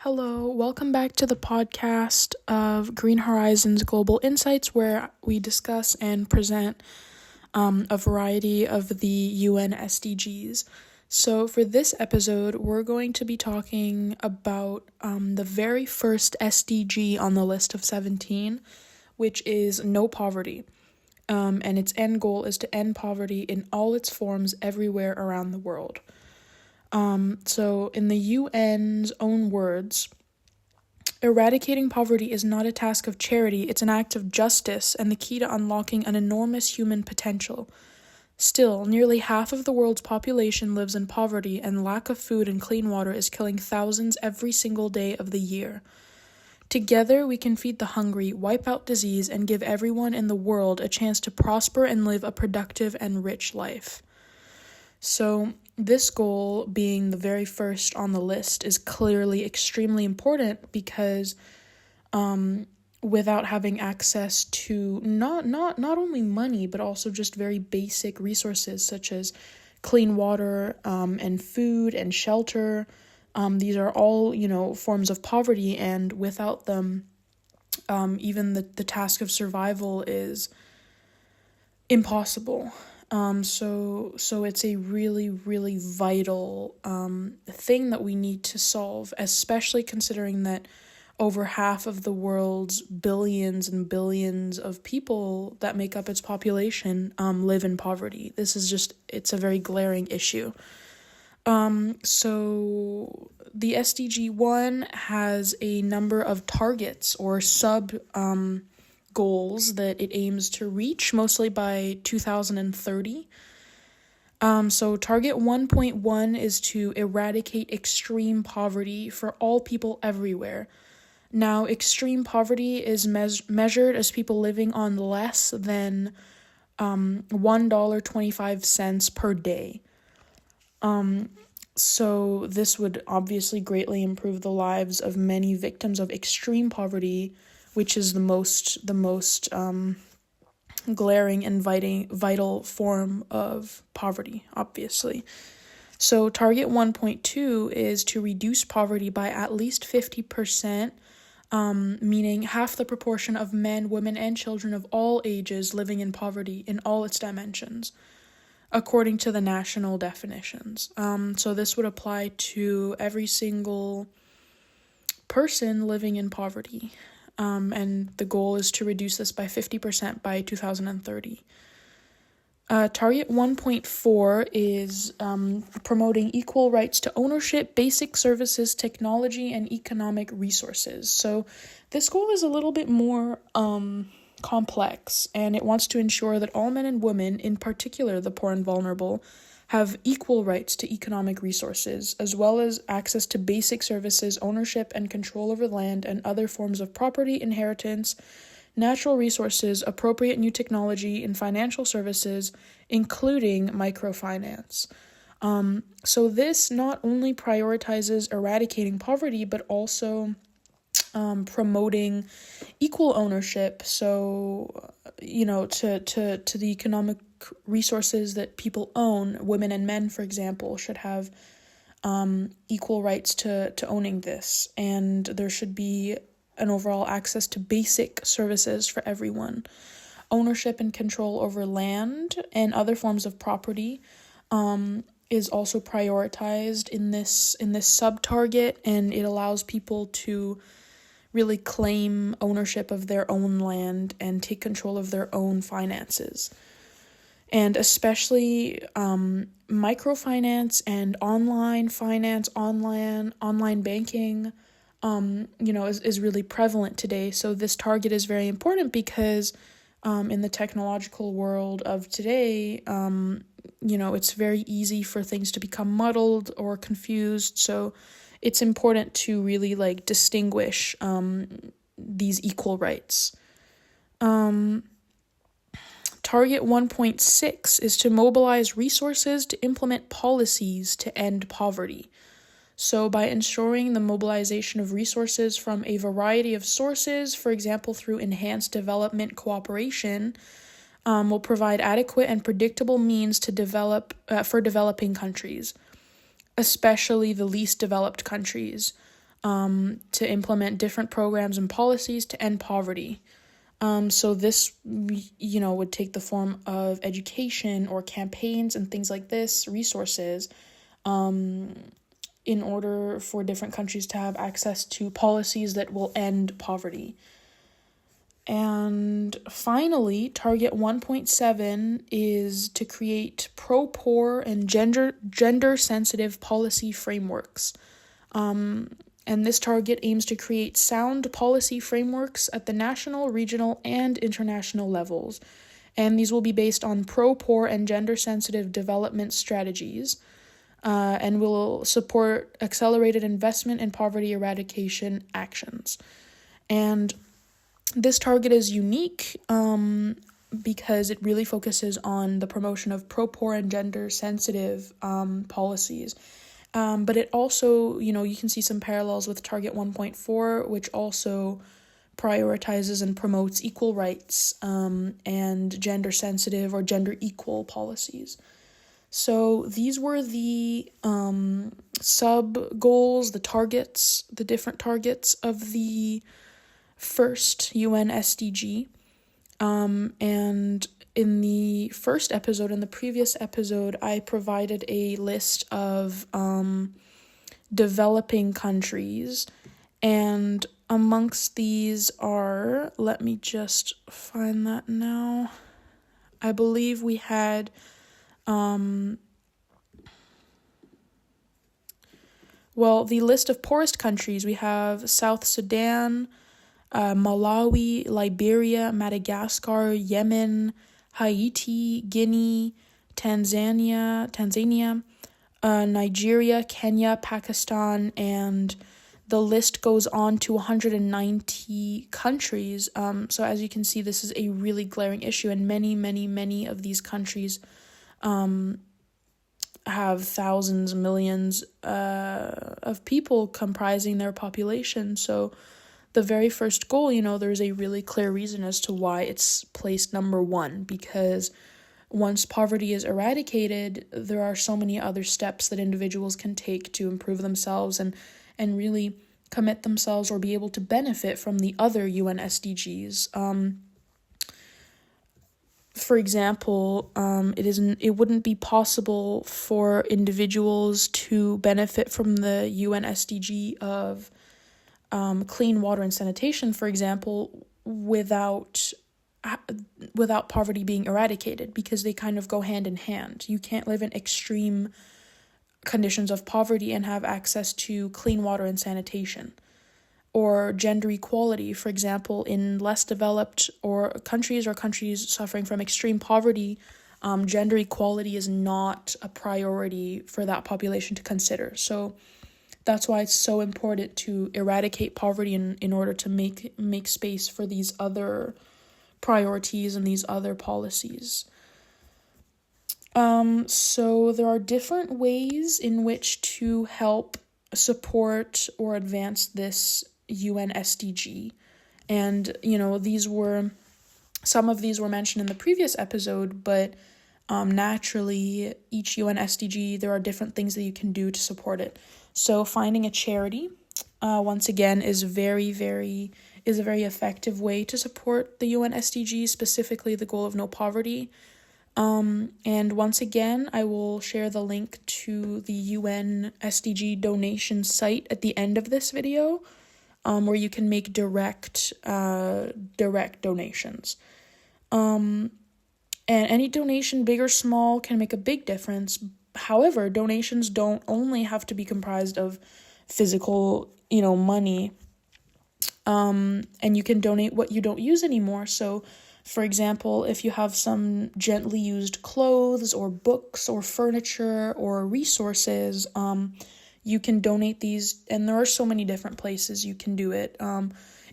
Hello, welcome back to the podcast of Green Horizons Global Insights, where we discuss and present a variety of the UN SDGs. So for this episode, we're going to be talking about the very first SDG on the list of 17, which is no poverty. And its end goal is to end poverty in all its forms everywhere around the world. So in the UN's own words, eradicating poverty is not a task of charity, it's an act of justice and the key to unlocking an enormous human potential. Still, nearly half of the world's population lives in poverty, and lack of food and clean water is killing thousands every single day of the year. Together, we can feed the hungry, wipe out disease, and give everyone in the world a chance to prosper and live a productive and rich life. So, this goal, being the very first on the list, is clearly extremely important because without having access to not only money, but also just very basic resources such as clean water and food and shelter, these are all, forms of poverty, and without them, even the task of survival is impossible. So it's a really, really vital thing that we need to solve, especially considering that over half of the world's billions and billions of people that make up its population live in poverty. It's a very glaring issue. So the SDG 1 has a number of targets or sub goals that it aims to reach, mostly by 2030. So target 1.1 is to eradicate extreme poverty for all people everywhere. Now, extreme poverty is measured as people living on less than $1.25 per day. So this would obviously greatly improve the lives of many victims of extreme poverty, which is the most glaring and vital form of poverty, obviously. So target 1.2 is to reduce poverty by at least 50%, meaning half the proportion of men, women, and children of all ages living in poverty in all its dimensions, according to the national definitions. So this would apply to every single person living in poverty. And the goal is to reduce this by 50% by 2030. Target 1.4 is promoting equal rights to ownership, basic services, technology, and economic resources. So this goal is a little bit more complex, and it wants to ensure that all men and women, in particular the poor and vulnerable, have equal rights to economic resources, as well as access to basic services, ownership and control over land and other forms of property, inheritance, natural resources, appropriate new technology, and financial services, including microfinance. So this not only prioritizes eradicating poverty, but also promoting equal ownership. So, to the economic resources that people own, women and men, for example, should have equal rights to owning this, and there should be an overall access to basic services for everyone. Ownership and control over land and other forms of property is also prioritized in this sub-target, and it allows people to really claim ownership of their own land and take control of their own finances. And especially microfinance and online finance, online banking, is really prevalent today. So this target is very important because in the technological world of today, it's very easy for things to become muddled or confused. So it's important to really distinguish these equal rights. Target 1.6 is to mobilize resources to implement policies to end poverty. So by ensuring the mobilization of resources from a variety of sources, for example, through enhanced development cooperation, will provide adequate and predictable means to develop for developing countries, especially the least developed countries. to implement different programs and policies to end poverty. So this, would take the form of education or campaigns and things like this, resources, in order for different countries to have access to policies that will end poverty. And finally, Target 1.7 is to create pro-poor and gender-sensitive policy frameworks. And this target aims to create sound policy frameworks at the national, regional, and international levels. And these will be based on pro-poor and gender-sensitive development strategies, and will support accelerated investment in poverty eradication actions. And this target is unique because it really focuses on the promotion of pro-poor and gender-sensitive policies. But it also, you can see some parallels with Target 1.4, which also prioritizes and promotes equal rights and gender-sensitive or gender-equal policies. So these were the sub-goals, the different targets of the first UN SDG. And in the first episode, in the previous episode, I provided a list of developing countries, and amongst these are, let me just find that now, I believe we had the list of poorest countries, we have South Sudan, Malawi, Liberia, Madagascar, Yemen, Haiti, Guinea, Tanzania, Nigeria, Kenya, Pakistan, and the list goes on to 190 countries. So as you can see, this is a really glaring issue, and many of these countries have thousands, millions of people comprising their population. So the very first goal, there's a really clear reason as to why it's placed number one, because once poverty is eradicated, there are so many other steps that individuals can take to improve themselves and really commit themselves or be able to benefit from the other UN SDGs. For example, it wouldn't be possible for individuals to benefit from the UN SDG of clean water and sanitation, for example, without poverty being eradicated, because they kind of go hand in hand. You can't live in extreme conditions of poverty and have access to clean water and sanitation. Or gender equality, for example, in less developed countries suffering from extreme poverty, gender equality is not a priority for that population to consider. So that's why it's so important to eradicate poverty in order to make space for these other priorities and these other policies. So there are different ways in which to help support or advance this UN SDG. And, some of these were mentioned in the previous episode, but naturally, each UN SDG, there are different things that you can do to support it. So finding a charity, once again, is a very effective way to support the UN SDG, specifically the goal of no poverty. And once again, I will share the link to the UN SDG donation site at the end of this video, where you can make direct donations. And any donation, big or small, can make a big difference. However, donations don't only have to be comprised of physical, money. And you can donate what you don't use anymore. So, for example, if you have some gently used clothes or books or furniture or resources, you can donate these, and there are so many different places you can do it.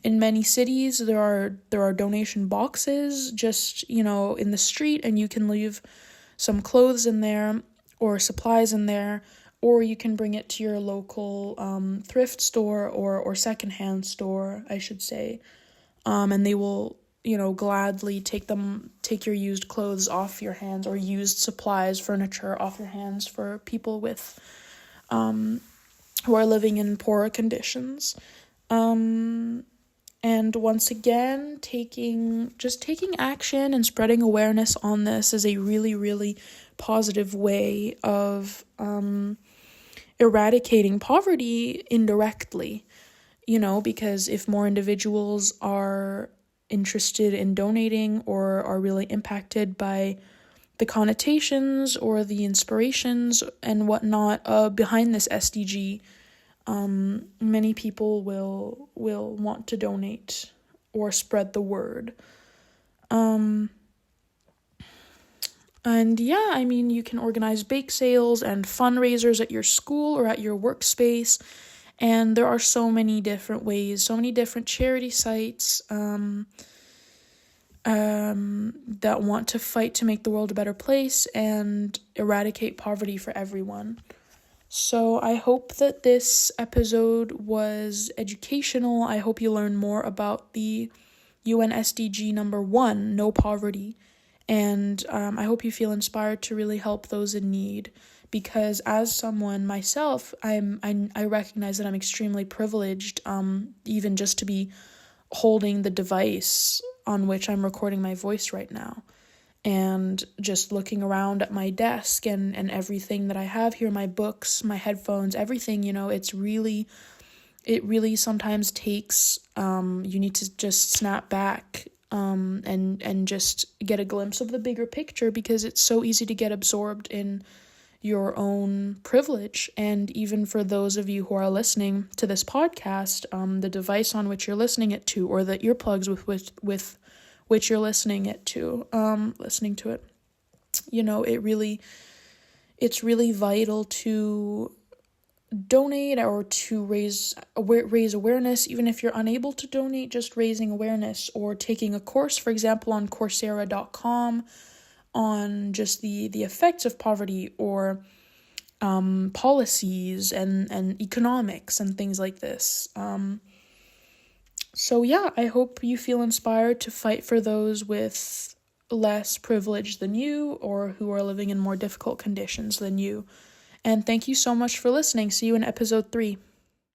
In many cities, there are donation boxes just, in the street, and you can leave some clothes in there or supplies in there, or you can bring it to your local thrift store or secondhand store, I should say, and they will, gladly take your used clothes off your hands, or used supplies, furniture off your hands for people with who are living in poorer conditions. And once again, taking action and spreading awareness on this is a really, really positive way of eradicating poverty indirectly, because if more individuals are interested in donating or are really impacted by the connotations or the inspirations and whatnot behind this SDG, many people will want to donate or spread the word. And yeah, I mean, you can organize bake sales and fundraisers at your school or at your workspace. And there are so many different ways, so many different charity sites that want to fight to make the world a better place and eradicate poverty for everyone. So I hope that this episode was educational. I hope you learn more about the UN SDG number 1, no poverty. And I hope you feel inspired to really help those in need, because as someone myself, I recognize that I'm extremely privileged, even just to be holding the device on which I'm recording my voice right now. And just looking around at my desk and everything that I have here, my books, my headphones, everything, it really sometimes takes, you need to just snap back and just get a glimpse of the bigger picture, because it's so easy to get absorbed in your own privilege. And even for those of you who are listening to this podcast, the device on which you're listening it to, or the earplugs with which you're listening to it, it's really vital to donate or to raise awareness. Even if you're unable to donate, just raising awareness or taking a course, for example, on Coursera.com on just the effects of poverty, or policies and economics and things like this. So yeah, I hope you feel inspired to fight for those with less privilege than you, or who are living in more difficult conditions than you. And thank you so much for listening. See you in episode 3.